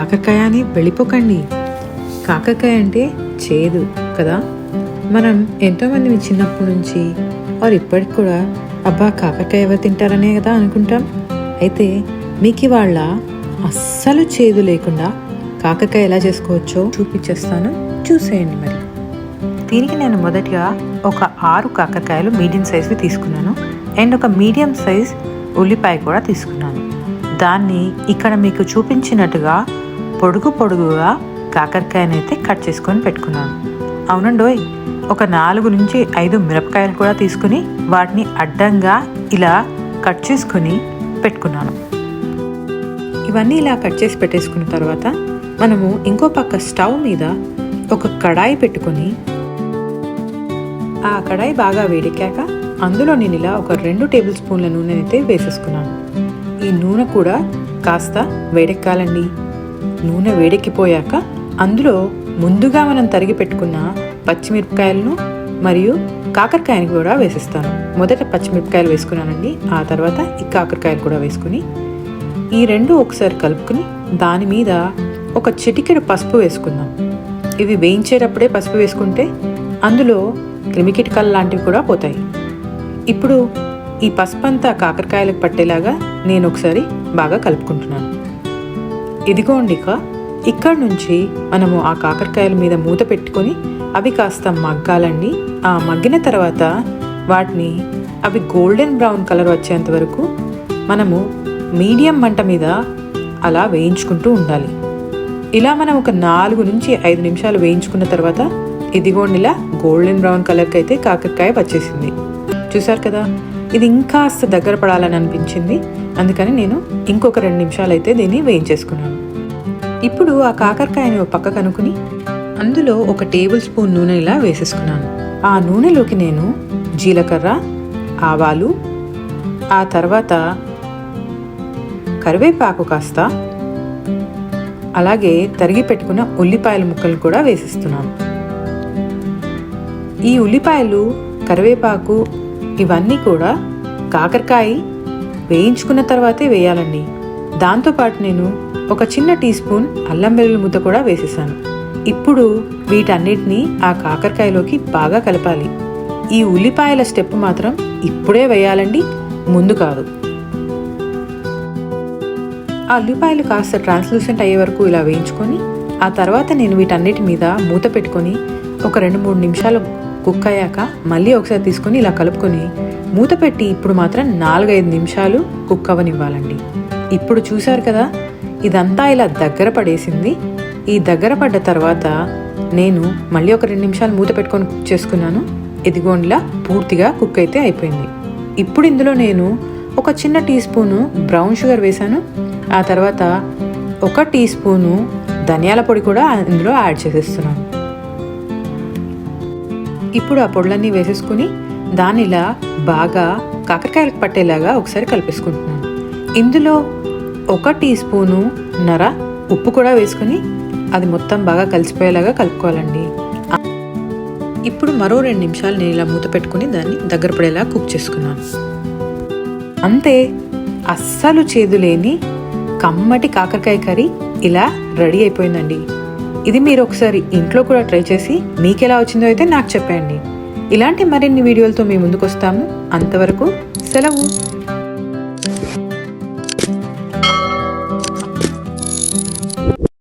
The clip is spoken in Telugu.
కాకరకాయ అని వెళ్ళిపోకండి. కాకరకాయ అంటే చేదు కదా. మనం ఎంతోమంది చిన్నప్పటి నుంచి ఇప్పటికి కూడా అబ్బా కాకరకాయ ఎవరు తింటారనే కదా అనుకుంటాం. అయితే మీకు ఇవాళ అస్సలు చేదు లేకుండా కాకరకాయ ఎలా చేసుకోవచ్చో చూపించేస్తాను, చూసేయండి. మరి దీనికి నేను మొదటిగా ఒక 6 కాకరకాయలు మీడియం సైజువి తీసుకున్నాను అండ్ ఒక మీడియం సైజ్ ఉల్లిపాయ కూడా తీసుకున్నాను. దాన్ని ఇక్కడ మీకు చూపించినట్టుగా పొడుగుగా కాకరకాయనైతే కట్ చేసుకొని పెట్టుకున్నాను. అవునండోయ్, ఒక 4 నుంచి 5 మిరపకాయలు కూడా తీసుకుని వాటిని అడ్డంగా ఇలా కట్ చేసుకుని పెట్టుకున్నాను. ఇవన్నీ ఇలా కట్ చేసి పెట్టేసుకున్న తర్వాత మనము ఇంకో పక్క స్టవ్ మీద ఒక కడాయి పెట్టుకొని ఆ కడాయి బాగా వేడెక్కాక అందులో నేను ఇలా ఒక 2 టేబుల్ స్పూన్ల నూనె అయితే వేసేసుకున్నాను. ఈ నూనె కూడా కాస్త వేడెక్కాలండి. నూనె వేడెక్కిపోయాక అందులో ముందుగా మనం తరిగి పెట్టుకున్న పచ్చిమిరపకాయలను మరియు కాకరకాయని కూడా వేసేస్తాను. మొదట పచ్చిమిరపకాయలు వేసుకున్నానండి, ఆ తర్వాత ఈ కాకరకాయలు కూడా వేసుకుని ఈ 2 ఒకసారి కలుపుకుని దాని మీద ఒక చిటికెడు పసుపు వేసుకుందాం. ఇవి వేయించేటప్పుడే పసుపు వేసుకుంటే అందులో క్రిమికీటకాలు లాంటివి కూడా పోతాయి. ఇప్పుడు ఈ పసుపు అంతా కాకరకాయలకు పట్టేలాగా నేను ఒకసారి బాగా కలుపుకుంటున్నాను. ఇదిగోండి, ఇక్కడ నుంచి మనము ఆ కాకరకాయల మీద మూత పెట్టుకొని అవి కాస్త మగ్గాలండి. ఆ మగ్గిన తర్వాత వాటిని అవి గోల్డెన్ బ్రౌన్ కలర్ వచ్చేంత వరకు మనము మీడియం మంట మీద అలా వేయించుకుంటూ ఉండాలి. ఇలా మనం ఒక 4 నుంచి 5 నిమిషాలు వేయించుకున్న తర్వాత ఇదిగోండి ఇలా గోల్డెన్ బ్రౌన్ కలర్కి అయితే కాకరకాయ వచ్చేసింది. చూసారు కదా, ఇది ఇంకా దగ్గర పడాలని అనిపించింది, అందుకని నేను ఇంకొక 2 నిమిషాలు అయితే దీన్ని వేయించేసుకున్నాను. ఇప్పుడు ఆ కాకరకాయని ఒక పక్క కనుక్కుని అందులో ఒక టేబుల్ స్పూన్ నూనె ఇలా వేసేసుకున్నాను. ఆ నూనెలోకి నేను జీలకర్ర, ఆవాలు, ఆ తర్వాత కరివేపాకు కాస్త, అలాగే తరిగి పెట్టుకున్న ఉల్లిపాయల ముక్కలు కూడా వేసేస్తున్నాను. ఈ ఉల్లిపాయలు, కరివేపాకు ఇవన్నీ కూడా కాకరకాయ వేయించుకున్న తర్వాతే వేయాలండి. దాంతోపాటు నేను ఒక చిన్న టీ స్పూన్ అల్లం వెల్లుల్లి ముద్ద కూడా వేసేసాను. ఇప్పుడు వీటన్నిటినీ ఆ కాకరకాయలోకి బాగా కలపాలి. ఈ ఉల్లిపాయల స్టెప్ మాత్రం ఇప్పుడే వేయాలండి, ముందు కాదు. ఆ ఉల్లిపాయలు కాస్త ట్రాన్స్లూసెంట్ అయ్యే వరకు ఇలా వేయించుకొని ఆ తర్వాత నేను వీటన్నిటి మీద మూత పెట్టుకొని ఒక 2-3 నిమిషాలు కుక్ అయ్యాక మళ్ళీ ఒకసారి తీసుకొని ఇలా కలుపుకొని మూత పెట్టి ఇప్పుడు మాత్రం 4-5 నిమిషాలు కుక్ అవ్వనివ్వాలండి. ఇప్పుడు చూసారు కదా, ఇదంతా ఇలా దగ్గర పడేసింది. ఈ దగ్గర పడ్డ తర్వాత నేను మళ్ళీ ఒక 2 నిమిషాలు మూత పెట్టుకొని కుక్ చేసుకున్నాను. ఇదిగోండిలా పూర్తిగా కుక్ అయితే అయిపోయింది. ఇప్పుడు ఇందులో నేను ఒక చిన్న టీ స్పూను బ్రౌన్ షుగర్ వేసాను. ఆ తర్వాత ఒక టీ స్పూను ధనియాల పొడి కూడా ఇందులో యాడ్ చేసేస్తున్నాను. ఇప్పుడు ఆ పొడులన్నీ వేసేసుకుని దాన్ని ఇలా బాగా కాకరకాయలకు పట్టేలాగా ఒకసారి కలిపేసుకుంటున్నాను. ఇందులో ఒక టీ స్పూను నర ఉప్పు కూడా వేసుకుని అది మొత్తం బాగా కలిసిపోయేలాగా కలుపుకోవాలండి. ఇప్పుడు మరో 2 నిమిషాలు నేను ఇలా మూత పెట్టుకుని దాన్ని దగ్గర పడేలా కుక్ చేసుకున్నాను. అంతే, అస్సలు చేదు లేని కమ్మటి కాకరకాయ కర్రీ ఇలా రెడీ అయిపోయిందండి. ఇది మీరు ఒకసారి ఇంట్లో కూడా ట్రై చేసి మీకు ఎలా వచ్చిందో అయితే నాకు చెప్పండి. ఇలాంటి మరిన్ని వీడియోలతో మీ ముందుకు వస్తాము. అంతవరకు సెలవు.